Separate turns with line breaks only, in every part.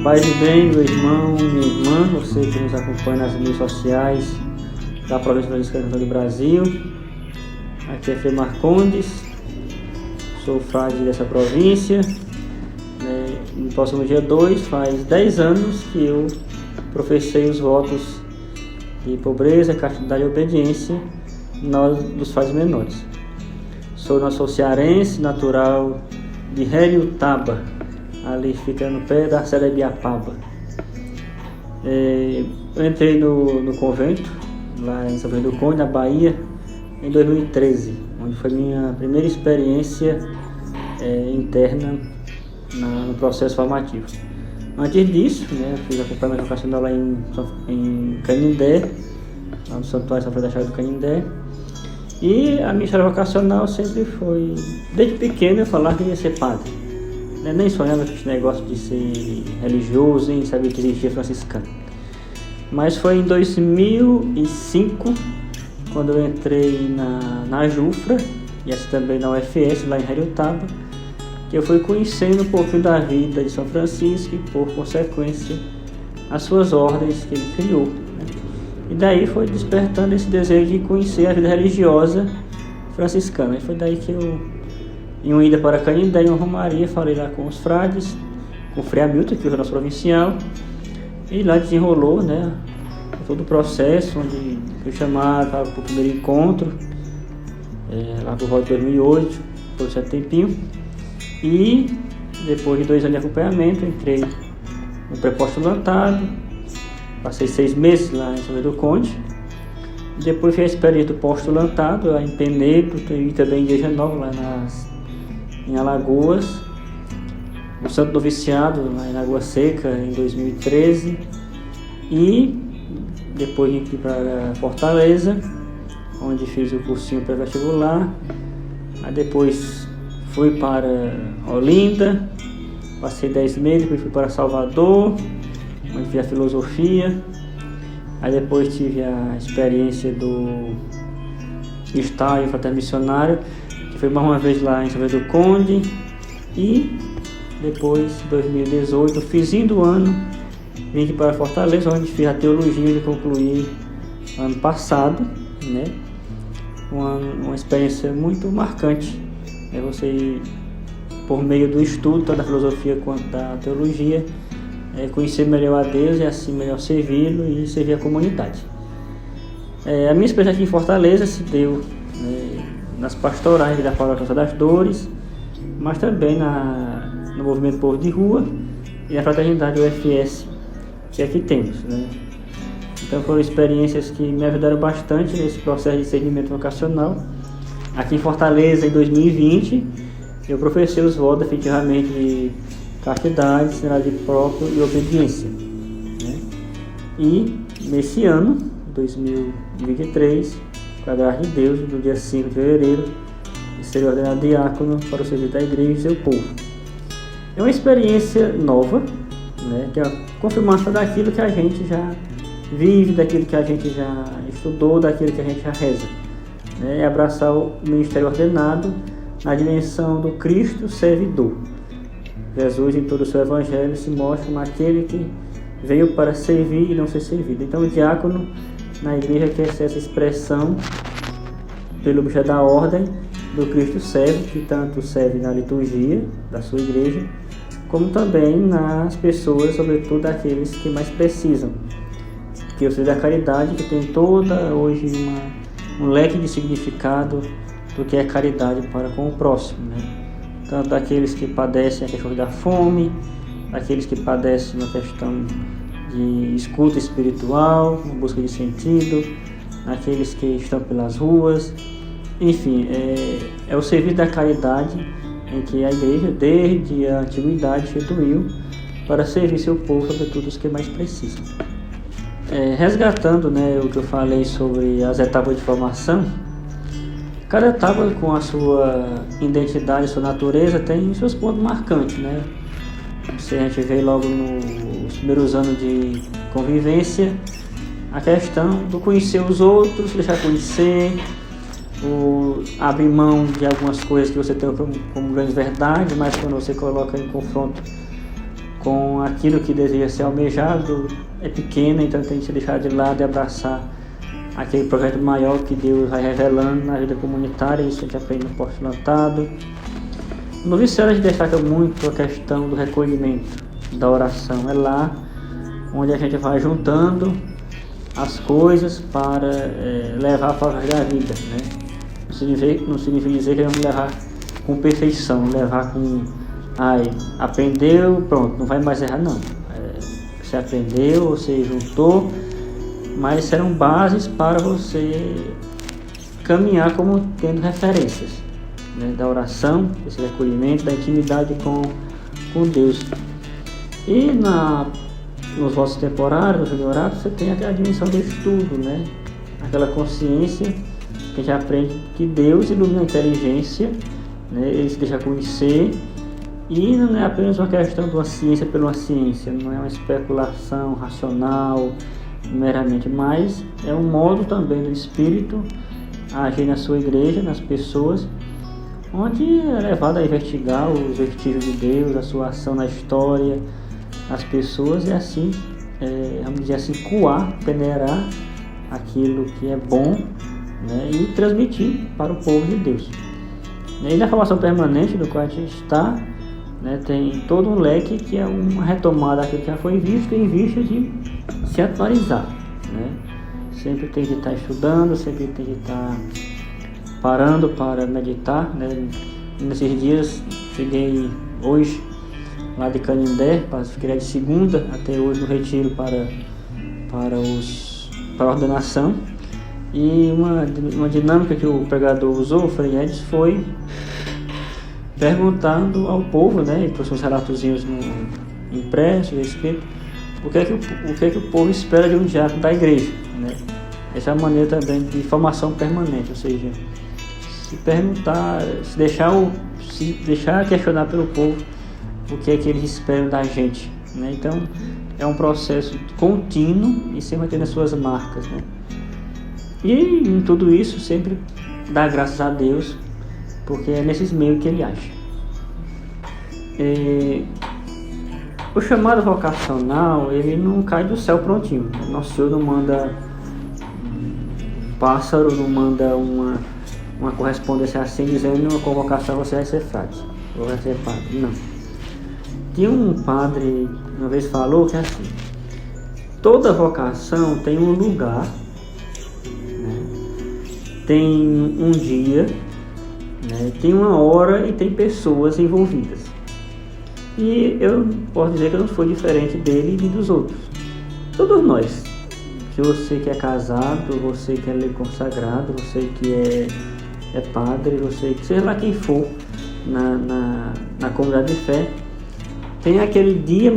Paz e bem, meu irmão, minha irmã, você que nos acompanha nas mídias sociais da Província Franciscana do Brasil. Aqui é Frei Marcondes, sou frade dessa província. No próximo dia 2, faz 10 anos que eu professei os votos de pobreza, castidade e obediência nós dos frades menores. Sou cearense, natural de Heriotaba, ali fica no pé da Serra de Ibiapaba. Eu entrei no convento, lá em São Pedro do Conde, na Bahia, em 2013, onde foi minha primeira experiência interna no processo formativo. Antes disso, eu fiz acompanhamento vocacional lá em Canindé, lá no Santuário São Pedro da Chaga do Canindé. E a minha história vocacional sempre foi, desde pequeno eu falava que ia ser padre. Nem sonhava com esse negócio de ser religioso, nem sabia que existia franciscano. Mas foi em 2005, quando eu entrei na Jufra, e essa também na UFS, lá em Heriotaba, que eu fui conhecendo um pouquinho da vida de São Francisco e, por consequência, as suas ordens que ele criou. E daí foi despertando esse desejo de conhecer a vida religiosa franciscana. E foi daí que eu, em uma ida para Canindé, em uma romaria, falei lá com os frades, com o Frei Hamilton, que foi o nosso provincial, e lá desenrolou todo o processo, onde fui chamado para o primeiro encontro, lá por volta de 2008, por um certo tempinho. E depois de 2 anos de acompanhamento, entrei no pré-postulantado, passei 6 meses lá em São Pedro do Conde. Depois fiz a experiência do postulantado lá em Penedo e também em Igreja Nova, lá em Alagoas. O Santo Noviciado, lá em Lagoa Seca, em 2013. E depois vim aqui para Fortaleza, onde fiz o cursinho pré-vestibular. Aí depois fui para Olinda, passei 10 meses, depois fui para Salvador, onde fiz a filosofia. Aí depois tive a experiência do estágio fraterno missionário, que foi mais uma vez lá em São Pedro do Conde. E depois, em 2018, finzinho do ano, vim aqui para Fortaleza, onde fiz a teologia e concluí ano passado, uma experiência muito marcante. Você, por meio do estudo, tanto da filosofia quanto da teologia, conhecer melhor a Deus e assim melhor servi-lo e servir a comunidade. A minha experiência aqui em Fortaleza se deu nas pastorais da Paróquia das Dores, mas também no movimento Povo de Rua e na fraternidade UFS que aqui temos. Então foram experiências que me ajudaram bastante nesse processo de discernimento vocacional. Aqui em Fortaleza, em 2020, eu professei os votos efetivamente de castidade, sinceridade própria e obediência. E nesse ano, 2023, com a graça de Deus, no dia 5 de fevereiro, serei ordenado diácono para o serviço da igreja e seu povo. É uma experiência nova, que é a confirmação daquilo que a gente já vive, daquilo que a gente já estudou, daquilo que a gente já reza. É abraçar o ministério ordenado na dimensão do Cristo servidor. Jesus, em todo o seu evangelho, se mostra como aquele que veio para servir e não ser servido. Então, o diácono na igreja quer ser essa expressão, pelo objeto da ordem, do Cristo servo, que tanto serve na liturgia da sua igreja, como também nas pessoas, sobretudo aqueles que mais precisam. Que é o serviço da caridade, que tem toda hoje um leque de significado do que é caridade para com o próximo, Tanto daqueles que padecem a questão da fome, daqueles que padecem a questão de escuta espiritual, uma busca de sentido, daqueles que estão pelas ruas, enfim, é o serviço da caridade em que a igreja, desde a antiguidade, instituiu para servir seu povo, sobretudo os que mais precisam. Resgatando o que eu falei sobre as etapas de formação, cada etapa com a sua identidade, sua natureza, tem seus pontos marcantes. Se a gente vê logo nos primeiros anos de convivência, a questão do conhecer os outros, deixar conhecer, abrir mão de algumas coisas que você tem como grande verdade, mas quando você coloca em confronto com aquilo que deseja ser almejado, é pequena, então tem que se deixar de lado e abraçar aquele projeto maior que Deus vai revelando na vida comunitária. Isso a gente aprende no postulantado. No Vicério a gente destaca muito a questão do recolhimento, da oração. É lá onde a gente vai juntando as coisas para levar para a vida, né? Não significa dizer que vamos levar com perfeição, levar com aprendeu, pronto, não vai mais errar, não. Você aprendeu, você juntou, mas serão bases para você caminhar como tendo referências, né, da oração, desse recolhimento, da intimidade com Deus. E nos votos temporários, no orado, você tem a dimensão do estudo, né? Aquela consciência que a gente aprende que Deus ilumina a inteligência, né? Ele se deixa conhecer, e não é apenas uma questão de uma ciência pela uma ciência, não é uma especulação racional meramente, mas é um modo também do Espírito agir na sua igreja, nas pessoas, onde é levado a investigar os vestígios de Deus, a sua ação na história, as pessoas, e assim, vamos dizer assim, peneirar aquilo que é bom, né, e transmitir para o povo de Deus. E na formação permanente do qual a gente está, né, tem todo um leque que é uma retomada daquilo que já foi visto, em vista de se atualizar, né? Sempre tem que estar estudando, sempre tem que estar parando para meditar, né? Nesses dias, cheguei hoje lá de Canindé, fiquei de segunda até hoje no retiro para a ordenação, e uma dinâmica que o pregador usou, o Frei Edson, foi perguntando ao povo, né, e trouxe uns relatozinhos impressos a respeito o que é que o povo espera de um diácono da igreja, né? Essa é a maneira também de formação permanente, ou seja, se perguntar, se deixar questionar pelo povo o que é que eles esperam da gente, né? Então é um processo contínuo e sempre tendo as suas marcas, né? E em tudo isso sempre dá graças a Deus, porque é nesses meios que ele age. O chamado vocacional, ele não cai do céu prontinho. Nosso Senhor não manda pássaro, não manda uma correspondência assim, dizendo uma convocação, você vai ser frade, ou vai ser padre. Não. Tinha um padre, uma vez falou que é assim: toda vocação tem um lugar, né? Tem um dia, né? Tem uma hora e tem pessoas envolvidas. E eu posso dizer que eu não sou diferente dele e dos outros. Todos nós. Se você que é casado, você que é consagrado, você que é padre, você que seja lá quem for na comunidade de fé, tem aquele dia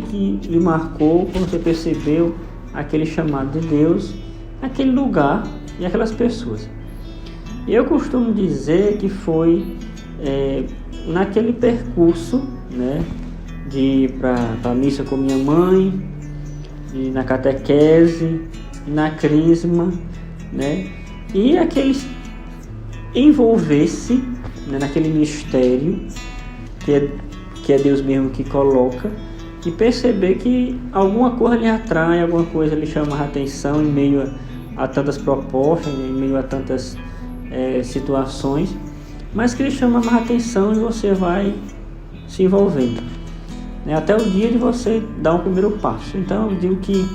que lhe marcou, quando você percebeu aquele chamado de Deus, aquele lugar e aquelas pessoas. Eu costumo dizer que foi naquele percurso, né, de ir para a missa com minha mãe, e na catequese, na crisma, né, e aqueles envolver-se, né, naquele mistério que é Deus mesmo que coloca, e perceber que alguma coisa lhe atrai, alguma coisa lhe chama a atenção em meio a tantas propostas, em meio a tantas situações, mas que lhe chama mais atenção e você vai se envolvendo, né, até o dia de você dar um primeiro passo. Então eu digo que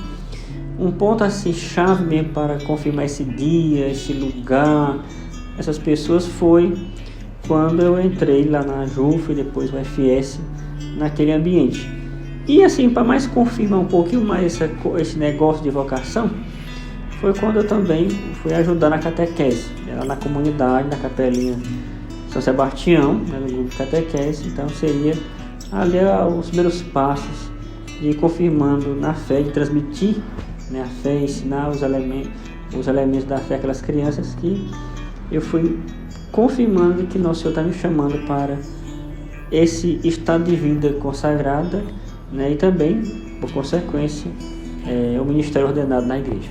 um ponto assim chave mesmo para confirmar esse dia, esse lugar, essas pessoas, foi quando eu entrei lá na JUF e depois no FS, naquele ambiente. E assim, para mais confirmar um pouquinho mais esse negócio de vocação, foi quando eu também fui ajudar na catequese, lá na comunidade, na capelinha São Sebastião, né, no grupo de catequese. Então seria ali os primeiros passos de ir confirmando na fé, de transmitir, né, a fé, ensinar os elementos da fé àquelas crianças, que eu fui confirmando que Nosso Senhor está me chamando para esse estado de vida consagrada, né, e também, por consequência, o ministério ordenado na igreja.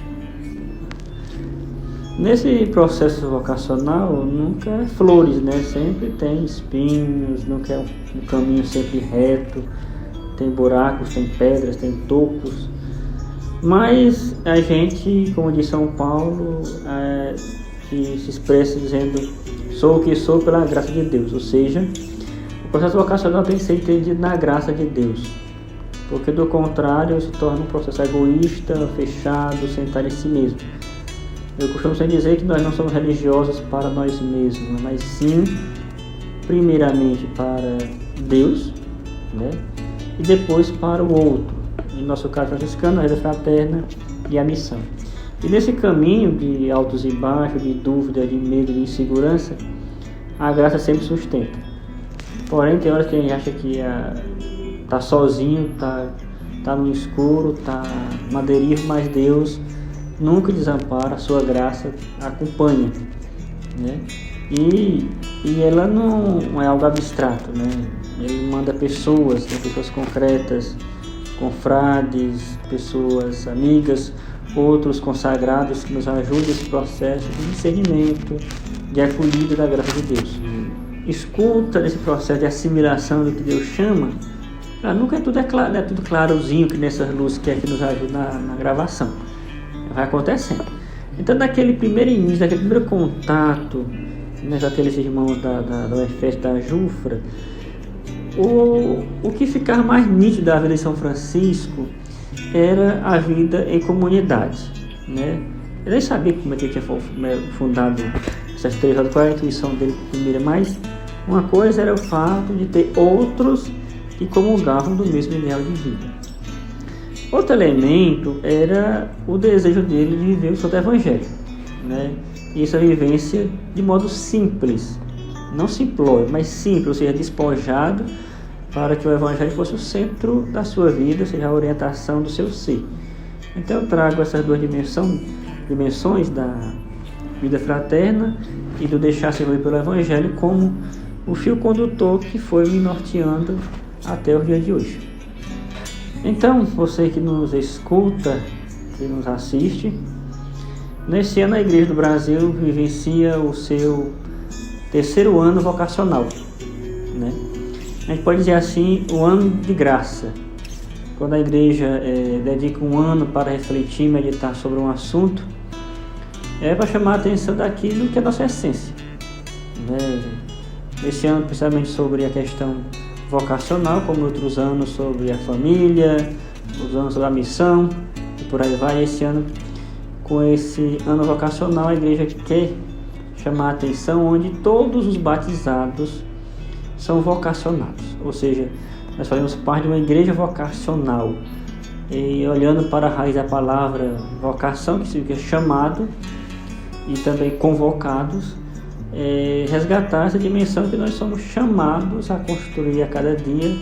Nesse processo vocacional nunca é flores, né? Sempre tem espinhos, nunca é um caminho sempre reto, tem buracos, tem pedras, tem tocos, mas a gente, como diz São Paulo, que se expressa dizendo: sou o que sou pela graça de Deus. Ou seja, o processo vocacional tem que ser entendido na graça de Deus, porque do contrário se torna um processo egoísta, fechado, centrado em si mesmo. Eu costumo sempre dizer que nós não somos religiosos para nós mesmos, mas sim, primeiramente para Deus, né? E depois para o outro. Em nosso caso franciscano, a rede fraterna e a missão. E nesse caminho de altos e baixos, de dúvida, de medo, de insegurança, a graça sempre sustenta. Porém, tem horas que a gente acha que está sozinho, está no escuro, está na deriva, mas Deus nunca desampara, a sua graça acompanha, né? E ela não é algo abstrato, né? Ele manda pessoas, né? Pessoas concretas, confrades, pessoas amigas, outros consagrados que nos ajudam nesse processo de discernimento, de acolhida da graça de Deus. Escuta nesse processo de assimilação do que Deus chama. Nunca tudo é clarozinho que nessas luzes que nos ajuda na gravação. Vai acontecendo. Então, daquele primeiro início, daquele primeiro contato, né, com aqueles irmãos da UFS, da Jufra, o que ficava mais nítido da vida de São Francisco era a vida em comunidade, né? Eu nem sabia como é que ele tinha fundado essas 3 rodas, qual era a intuição dele primeiro, mas uma coisa era o fato de ter outros que comungavam do mesmo ideal de vida. Outro elemento era o desejo dele de viver o Santo Evangelho, né? E essa vivência de modo simples, não simplório, mas simples, ou seja, despojado, para que o Evangelho fosse o centro da sua vida, ou seja, a orientação do seu ser. Então eu trago essas 2 dimensões da vida fraterna e do deixar-se envolver pelo Evangelho como o fio condutor que foi me norteando até os dias de hoje. Então, você que nos escuta, que nos assiste, nesse ano a Igreja do Brasil vivencia o seu 3º ano vocacional, né? A gente pode dizer assim, o ano de graça. Quando a Igreja dedica um ano para refletir, meditar sobre um assunto, é para chamar a atenção daquilo que é a nossa essência, né? Esse ano, principalmente sobre a questão vocacional, como outros anos sobre a família, os anos sobre a missão, e por aí vai. Esse ano, com esse ano vocacional, a Igreja quer chamar a atenção onde todos os batizados são vocacionados, ou seja, nós fazemos parte de uma igreja vocacional. E olhando para a raiz da palavra vocação, que significa chamado, e também convocados, resgatar essa dimensão que nós somos chamados a construir a cada dia,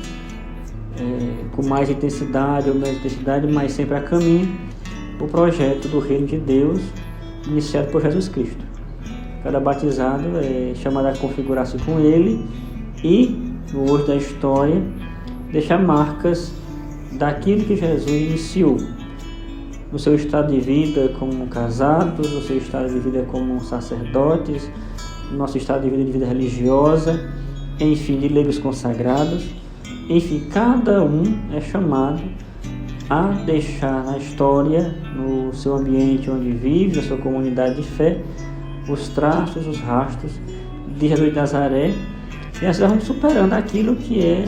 com mais intensidade ou menos intensidade, mas sempre a caminho, o projeto do Reino de Deus, iniciado por Jesus Cristo. Cada batizado é chamado a configurar-se com Ele e, no hoje da história, deixar marcas daquilo que Jesus iniciou, no seu estado de vida como casados, no seu estado de vida como sacerdotes, no nosso estado de vida religiosa, enfim, de leigos consagrados. Enfim, cada um é chamado a deixar na história, no seu ambiente onde vive, na sua comunidade de fé, os traços, os rastros de Jesus de Nazaré, e assim vamos superando aquilo que é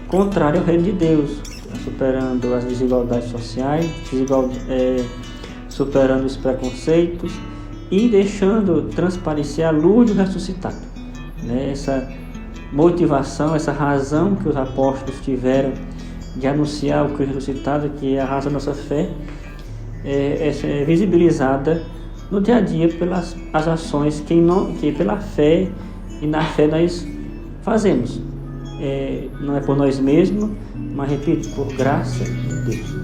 contrário ao reino de Deus, superando as desigualdades sociais, superando os preconceitos e deixando transparecer a luz do ressuscitado, né? Essa motivação, essa razão que os apóstolos tiveram de anunciar o Cristo ressuscitado, que é a razão da nossa fé, é visibilizada no dia a dia pelas as ações que pela fé e na fé nós fazemos. Não é por nós mesmos, mas repito, por graça de Deus.